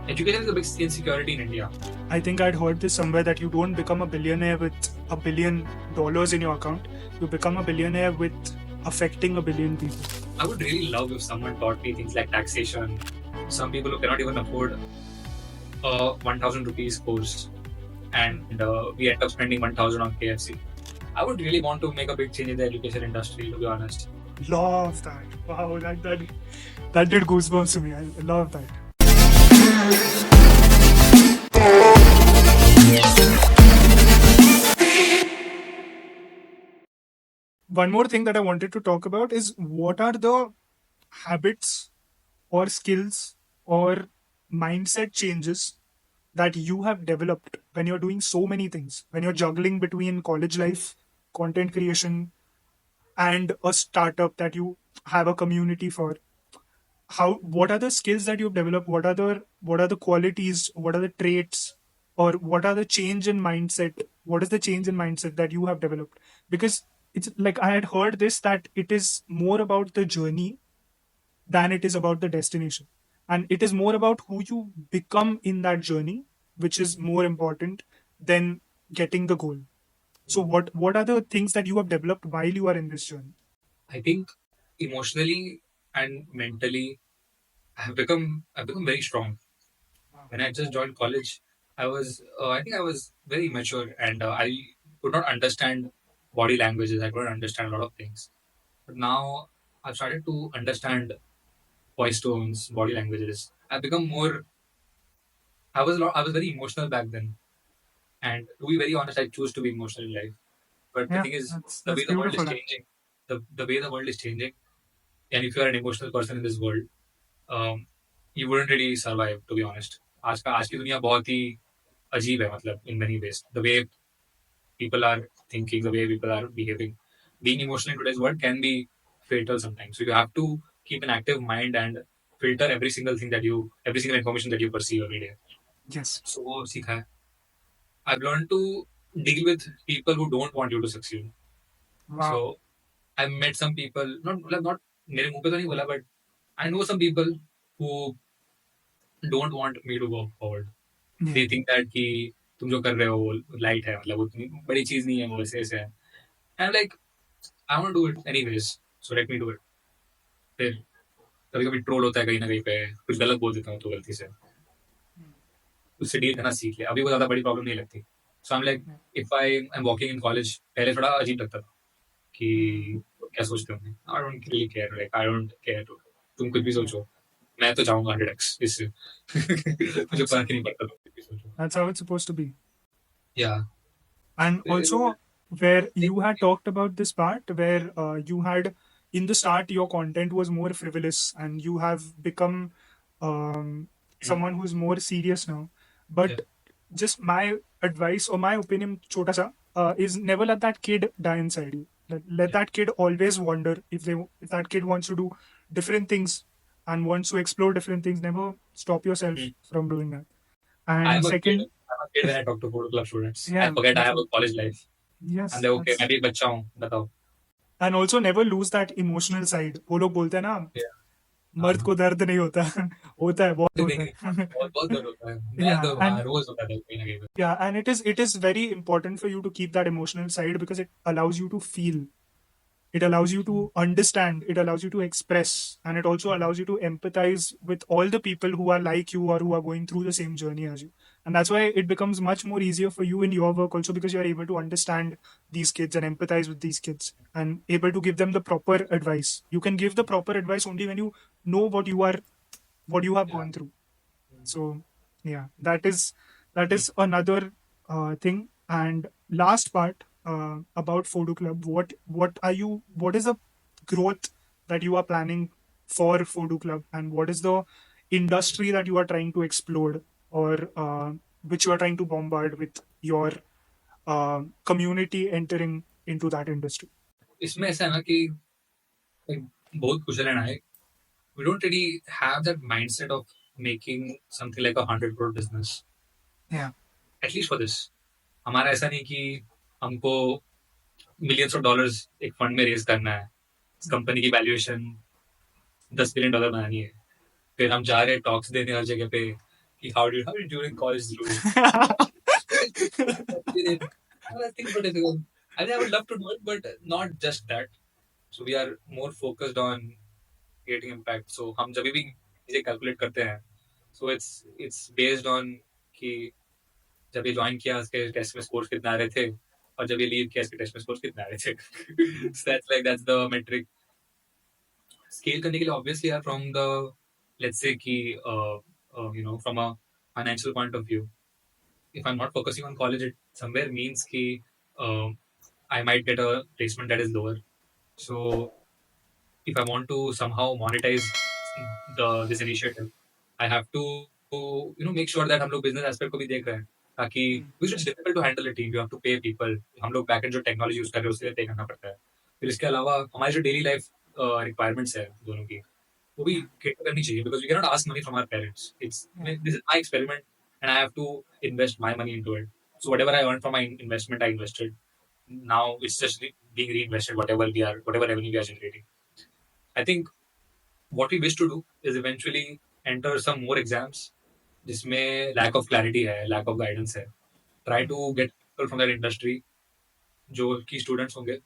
Education is a big insecurity in India. I think I'd heard this somewhere that you don't become a billionaire with $1 billion in your account. You become a billionaire with affecting 1 billion people. I would really love if someone taught me things like taxation. Some people who cannot even afford a 1,000 rupees course, and we end up spending 1,000 on KFC. I would really want to make a big change in the education industry, to be honest. Love that. Wow, that did goosebumps to me. I love that. One more thing that I wanted to talk about is what are the habits or skills or mindset changes that you have developed when you're doing so many things, when you're juggling between college life, content creation, and a startup that you have a community for. What are the skills that you've developed? What are the qualities? What are the traits? Or what are the change in mindset? What is the change in mindset that you have developed? Because it's like I had heard this that it is more about the journey than it is about the destination. And it is more about who you become in that journey, which is more important than getting the goal. So what are the things that you have developed while you are in this journey? I think emotionally and mentally, I've become very strong. When I just joined college, I think I was very immature, and I could not understand body languages. I couldn't understand a lot of things. But now I've started to understand voice tones, body languages. I've become more. I was very emotional back then, and to be very honest, I choose to be emotional in life. But the Yeah, thing is, the that's way the world is beautiful. changing, the way the world is changing, and if you are an emotional person in this world, um, you wouldn't really survive. To be honest, आज की दुनिया बहुत ही अजीब है, मतलब in many ways. The way people are thinking, the way people are behaving, being emotional in today's world can be fatal sometimes. So you have to keep an active mind and filter every single information that you perceive every day. Yes. So वो सीखा है. I've learned to deal with people who don't want you to succeed. Wow. So I've met some people, not मेरे मुंह पे तो नहीं बोला, but I know some people who don't want me to go forward. Yeah. They think that कि तुम जो कर रहे हो वो लाइट है, मतलब उतनी बड़ी चीज नहीं है, वो ऐसे है. And I'm like, I want to do it anyways, so let me do it. फिर कभी कभी ट्रोल होता है कहीं ना कहीं पे, कुछ गलत बोल देता हूँ तो गलती से, उससे डील करना सीख लिया. अभी वो ज्यादा बड़ी प्रॉब्लम नहीं लगती. So I am like, if I am walking in college, पहले थोड़ा अजीब लगता था कि क्या सोचते होंगे. I don't really care, like I don't care. तुम कुछ भी सोचो, मैं तो जाऊंगा 100x इससे. मुझे That's फर्क ही नहीं पड़ता तुम कुछ भी सोचो. that's how it's supposed to be. या And also, where you had talked about this part where you had in the start your content was more frivolous and you have become someone who's more serious now. But just my advice or my opinion, chota sa, is never let that kid die inside you. Let that kid always wonder if that kid wants to do different things and wants to explore different things. Never stop yourself from doing that. And second, I'm a kid when I talk to Phodu Club students. I yeah, forget I that's have what. a college life. And Yes, they're okay, मैं that's भी एक बच्चा हूँ, बताओ. and also never lose that emotional side. वो लोग बोलते हैं ना Yeah. मर्द हाँ. को दर्द नहीं होता होता है बहुत नहीं, होता नहीं, है बहुत बहुत दर्द होता है. मैं yeah तो हाँ and रोज होता था कहीं ना कहीं पे. yeah and it is very important for you to keep that emotional side because it allows you to feel. It allows you to understand, it allows you to express, and it also allows you to empathize with all the people who are like you or who are going through the same journey as you. And that's why it becomes much more easier for you in your work also because you're able to understand these kids and empathize with these kids and able to give them the proper advice. You can give the proper advice only when you know what you have Yeah. gone through. So yeah, that is another thing. And last part about Phodu Club, what is the growth that you are planning for Phodu Club, and what is the industry that you are trying to explore or which you are trying to bombard with your community entering into that industry? इसमें ऐसा है ना कि like, बहुत कुशल है ना. We don't really have that mindset of making something like 100 crore business. Yeah. At least for this. हमारा ऐसा नहीं कि हमको millions of dollars एक फंड में रेज करना है, कंपनी की वैल्यूएशन $10 billion बनानी है, फिर हम जा रहे हैं टॉक्स देने हर जगह पे, How did you in college, Dhruv? I think about it. I mean, I would love to do it, but not just that. So we are more focused on creating impact. So हम जब भी चीजें calculate करते हैं, so it's based on कि जब ये join किया इसके टेस्ट में स्कोर्स कितना आ रहे थे और जब ये लीव किया इसके टेस्ट में स्कोर्स कितना आ रहे थे. So that's the metric. Scale करने के लिए obviously are from the, let's say कि from a financial point of view, if I'm not focusing on college, it somewhere means कि uh, I might get a placement that is lower. So if I want to somehow monetize the this initiative, I have to make sure that हम लोग business aspect को भी देख रहे हैं ताकि because it's difficult to handle a team. You have to pay people. हम लोग backend जो technology use कर रहे हैं उसके लिए pay करना पड़ता है. फिर इसके अलावा हमारी जो daily life requirements है दोनों की वो भी cater करनी चाहिए because we cannot ask money from our parents. This is my experiment and I have to invest my money into it. So whatever I earned from my investment, I invested. Now it's just being reinvested whatever revenue we are generating. I think what we wish to do is eventually enter some more exams जिसमें lack of clarity है, lack of guidance है. Try to get people from that industry जो कि students होंगे.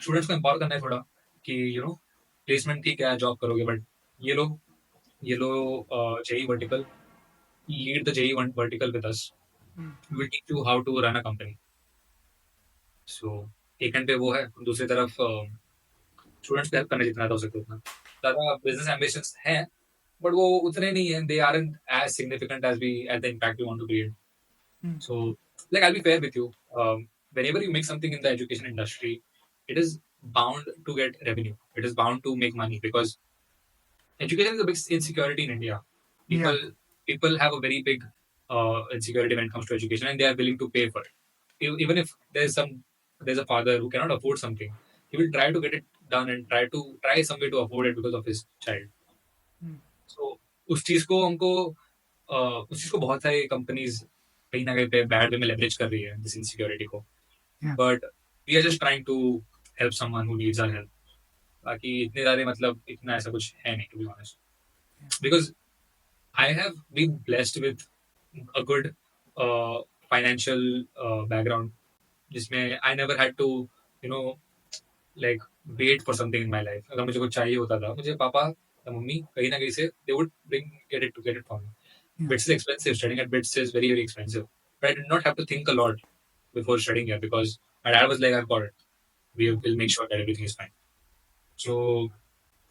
Students को empower करना है थोड़ा कि placement ठीक है job करोगे but ये लो JEE vertical, lead the JEE vertical with us. We will teach you how to run a company. So एक hand पे वो है दूसरी तरफ स्टूडेंट्स को हेल्प करने जितना हो सके उतना ज़्यादा बिजनेस एम्बिशंस हैं बट वो उतने नहीं हैं दे aren't as significant as the impact we want to create. So like I'll be fair with you, whenever you make something in the education industry it is bound to get revenue, it is bound to make money because education is a big insecurity in India. Yeah. People have a very big insecurity when it comes to education and they are willing to pay for it. Even if there's a father who cannot afford something, he will try to get it done and try some way to afford it because of his child. So उस चीज को हमको उस चीज को बहुत सारी companies कहीं ना कहीं पे बैड वे में लेवरेज कर रही है दिस इनसिक्योरिटी को. Yeah. But we are just trying to help someone who needs our help. बाकी इतने सारे मतलब इतना ऐसा कुछ है नहीं to be honest because I have been blessed with a good financial background जिसमें I never had to you know like wait for something in my life. अगर मुझे कुछ चाहिए होता था मुझे पापा या मम्मी कहीं ना कहीं से they would get it for me. Bits is expensive. Studying at Bits is very very expensive. But I did not have to think a lot before studying here because my dad was like, I've got it. We will make sure that everything is fine. So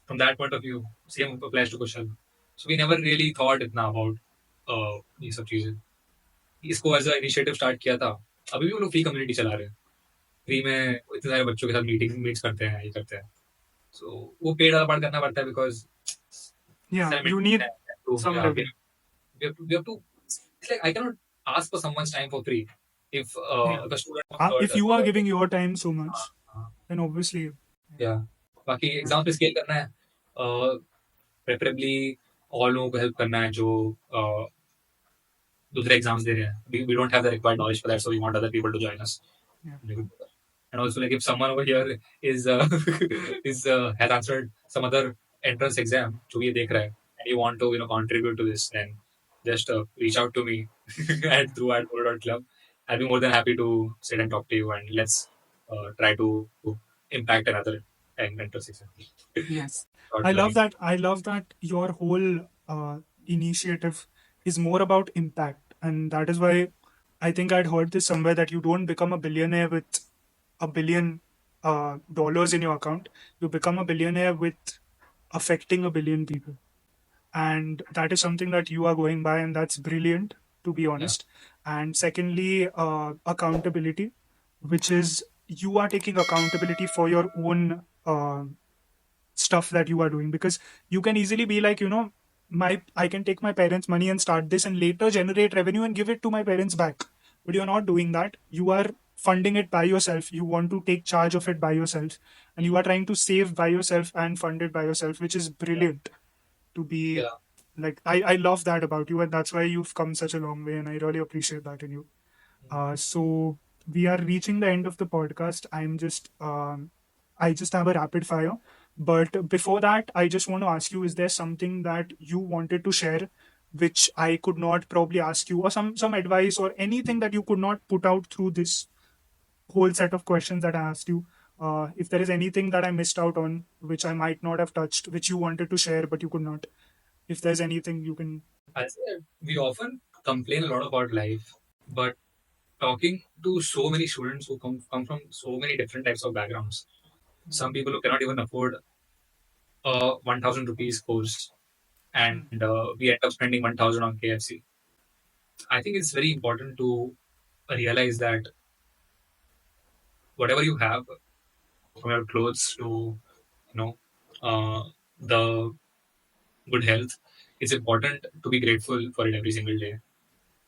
from that point of view, same applies to Kushal. So we never really thought इतना about ये सब चीजें. इसको as a initiative start किया था. अभी भी वो लोग फ्री कम्युनिटी चला रहे हैं. फ्री में इतने सारे बच्चों के साथ मीट्स करते हैं ये करते हैं. So वो पेड वाला पार्ट करना पड़ता है because Yeah, you need some yeah, revenue. we have to it's like I cannot ask for someone's time for free if Yeah. the student If you are giving your time so much, then obviously. yeah. बाकी exam पे scale करना है preferably all लोगों को help करना है जो दूसरे एग्जाम्स दे रहे हैं. We don't have the required knowledge for that, so we want other people to join us. Yeah. And also, like if someone over here is is has answered some other entrance exam, जो ये देख रहा है, and you want to contribute to this, then just reach out to me at Phodu.club. I'll be more than happy to sit and talk to you, and let's try to impact another entrance exam. Yes. Start I love plugging. that. I love that your whole initiative is more about impact. And that is why I think I'd heard this somewhere that you don't become a billionaire with $1 billion in your account. You become a billionaire with affecting 1 billion people. And that is something that you are going by, and that's brilliant, to be Yeah. honest. And secondly, accountability, which is you are taking accountability for your own stuff that you are doing, because you can easily be like, my I can take my parents money and start this and later generate revenue and give it to my parents back, but you're not doing that. You are funding it by yourself. You want to take charge of it by yourself, and you are trying to save by yourself and fund it by yourself, which is brilliant. To be Yeah. like, I love that about you, and that's why you've come such a long way, and I really appreciate that in you. So we are reaching the end of the podcast. I just have a rapid fire. But before that, I just want to ask you, is there something that you wanted to share which I could not probably ask you, or some advice or anything that you could not put out through this whole set of questions that I asked you. If there is anything that I missed out on, which I might not have touched, which you wanted to share but you could not, if there's anything you can. I say we often complain a lot about life, but talking to so many students who come from so many different types of backgrounds, some people who cannot even afford a 1,000 rupees course, and we end up spending 1,000 on KFC. I think it's very important to realize that whatever you have, from your clothes to uh, the good health, it's important to be grateful for it every single day.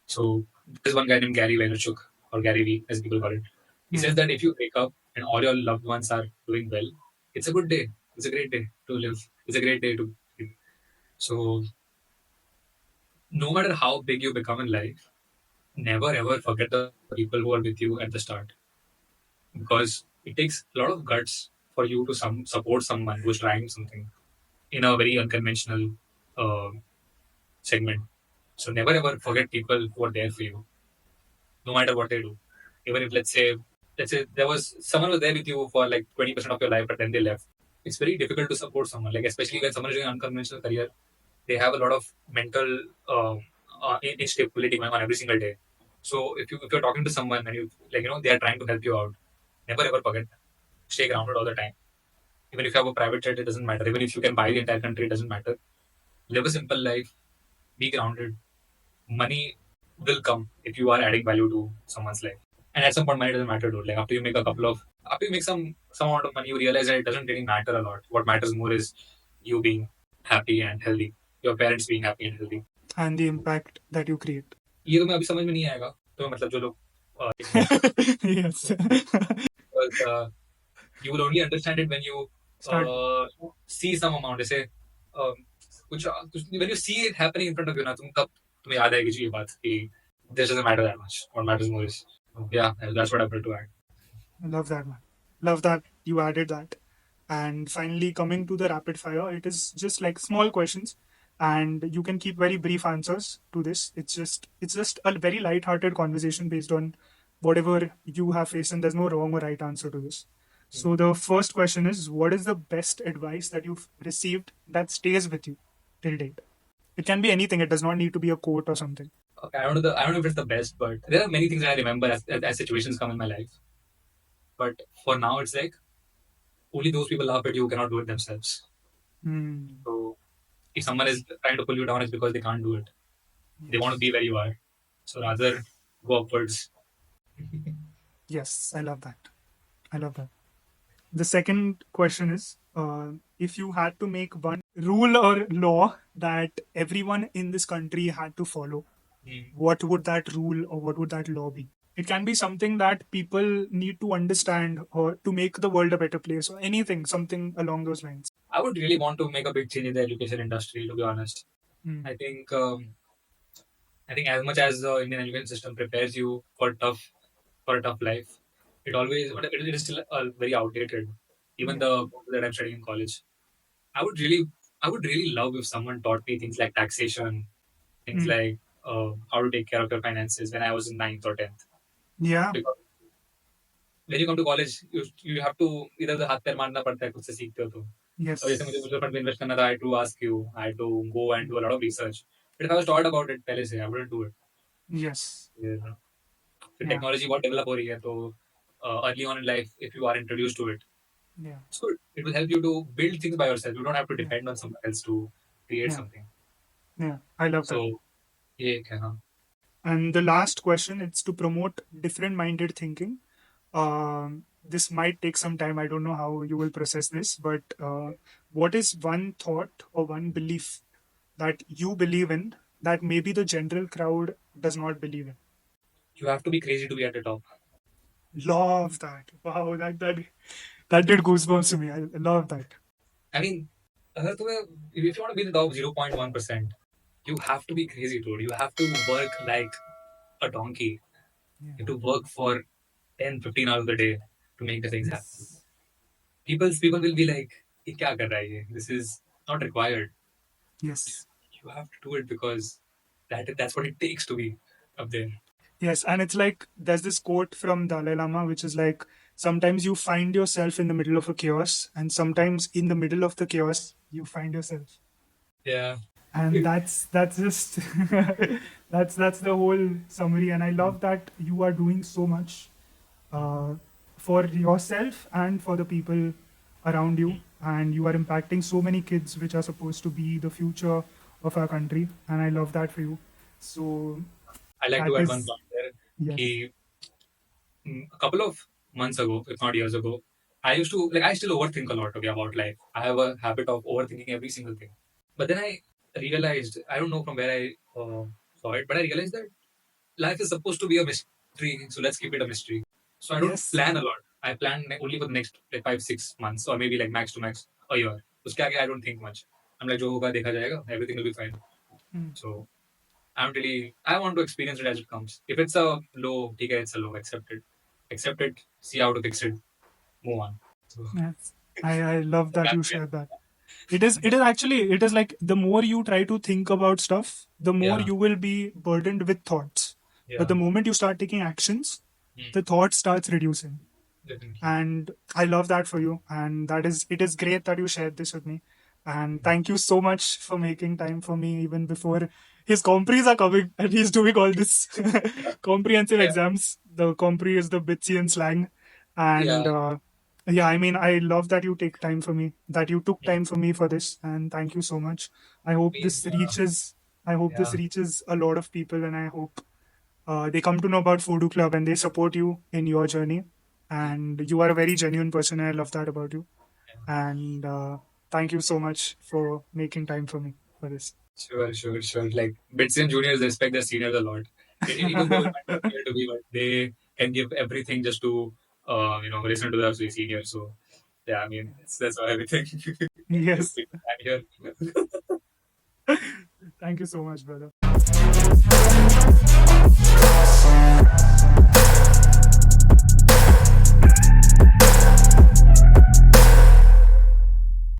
So there's one guy named Gary Vaynerchuk, or Gary Vee as people call it. He says Yeah. that if you wake up and all your loved ones are doing well, it's a good day. It's a great day to live. It's a great day to live. So no matter how big you become in life, never ever forget the people who are with you at the start, because it takes a lot of guts for you to support someone who's trying something in a very unconventional uh, segment. So never ever forget people who are there for you, no matter what they do. Even if let's say there was someone was there with you for like 20% of your life, but then they left. It's very difficult to support someone. Like especially when someone is doing an unconventional career, they have a lot of mental instability going on every single day. So if you're talking to someone and you like they are trying to help you out, never ever forget. Stay grounded all the time. Even if you have a private jet, it doesn't matter. Even if you can buy the entire country, it doesn't matter. Live a simple life. Be grounded. Money will come if you are adding value to someone's life. And at some point, money doesn't matter, dude. Like after you make some amount of money, you realize that it doesn't really matter a lot. What matters more is you being happy and healthy, your parents being happy and healthy. And the impact that you create. ये तुम्हें अभी समझ में नहीं आएगा, तो मतलब जो लोग next Yes. because you will only understand it when you Start. see some amount. जैसे कुछ when you see it happening in front of you ना, तुम्हें याद आएगी जी ये बात कि this doesn't matter that much. What matters more is yeah, that's what I wanted to add. Love that, man. Love that you added that. And finally, coming to the rapid fire, it is just like small questions, and you can keep very brief answers to this. It's just a very light-hearted conversation based on whatever you have faced, and there's no wrong or right answer to this. So the first question is, what is the best advice that you've received that stays with you till date? It can be anything. It does not need to be a quote or something. Okay, I don't know if it's the best, but there are many things I remember as situations come in my life. But for now, it's like only those people laugh at you who cannot do it themselves. Hmm. So if someone is trying to pull you down, it's because they can't do it. They want to Yes. be where you are. So rather go upwards. Yes, I love that. I love that. The second question is, if you had to make one rule or law that everyone in this country had to follow, Mm. what would that rule or what would that law be? It can be something that people need to understand or to make the world a better place or anything, something along those lines. I would really want to make a big change in the education industry. To be honest, Hmm. I think um, I think as much as the Indian education system prepares you for a tough life, it is still very outdated. Even Yeah. the course that I'm studying in college, I would really I would really love if someone taught me things like taxation, things Hmm. like how to take care of your finances when I was in ninth or tenth. Yeah. Because when you come to college, you have to इधर उधर हाथ पैर मारना पड़ता है कुछ से सीखते हो तो. और जैसे मुझे Yes. म्यूचुअल फंड में इन्वेस्ट करना था, I had to ask you, I had to go and do a lot of research. But if I was taught about it पहले से, I wouldn't do it. Yes. Yeah. फिर Yeah. Technology बहुत develop हो रही है, तो early on in life, if you are introduced to it, Yeah. it's good. It will help you to build things by yourself. You don't have to Yeah. depend on someone else to create Yeah. something. Yeah. I love that. So ये एक है हाँ. And the last question, it's to promote different minded thinking. This might take some time. I don't know how you will process this, but what is one thought or one belief that you believe in that maybe the general crowd does not believe in? You have to be crazy to be at the top. Love that. Wow, that did goosebumps to me. I love that. I mean, अगर तुम्हें if you want to be in the top 0.1%, you have to be crazy, dude. You have to work like a donkey. Yeah. You have to work for 10, 15 hours a day to make the things happen. Yes. People will be like, ये क्या कर रहा है ये? This is not required. Yes. You have to do it because That's what it takes to be up there. Yes, and it's like there's this quote from Dalai Lama, which is like sometimes you find yourself in the middle of a chaos, and sometimes in the middle of the chaos you find yourself. Yeah. And that's just that's the whole summary. And I love that you are doing so much uh, for yourself and for the people around you, and you are impacting so many kids, which are supposed to be the future of our country. And I love that for you. So I like that to add one is point there. yes, He, a couple of months ago, if not years ago, I used to like I still overthink a lot, okay, about life. I have a habit of overthinking every single thing. But then I realized, I don't know from where I saw it, but I realized that life is supposed to be a mystery, so let's keep it a mystery. So I don't yes. plan a lot. I plan only for the next like 5 6 months, or maybe like max to max a year. Uske aage I don't think much. I'm like, jo hoga dekha jayega. Everything will be fine. Hmm. So I don't really. I want to experience it as it comes. If it's a low, okay, it's a low. Accept it. Accept it. See how to fix it. Move on. So Yes. I love that that, you share that. It is actually, it is like the more you try to think about stuff, the more yeah, you will be burdened with thoughts. But yeah, the moment you start taking actions, mm, the thought starts reducing. definitely. And I love that for you. And that is, it is great that you shared this with me. And thank you so much for making time for me even before his compres are coming and he's doing all this comprehensive Yeah, exams. The compre is the Bitsian slang. And yeah. yeah, I mean, I love that you take time for me, that you took time for me for this. And thank you so much. I hope Means, this reaches, I hope this yeah, reaches a lot of people, and I hope they come to know about Phodu Club and they support you in your journey. And you are a very genuine person. I love that about you. yeah. And thank you so much for making time for me for this. Sure, sure, sure. Like Bits and juniors respect their seniors a lot. Even though it might not appear to be, but they can give everything just to listen to the seniors. So yeah, I mean that's all everything. Yes. I'm here. Thank you so much, brother.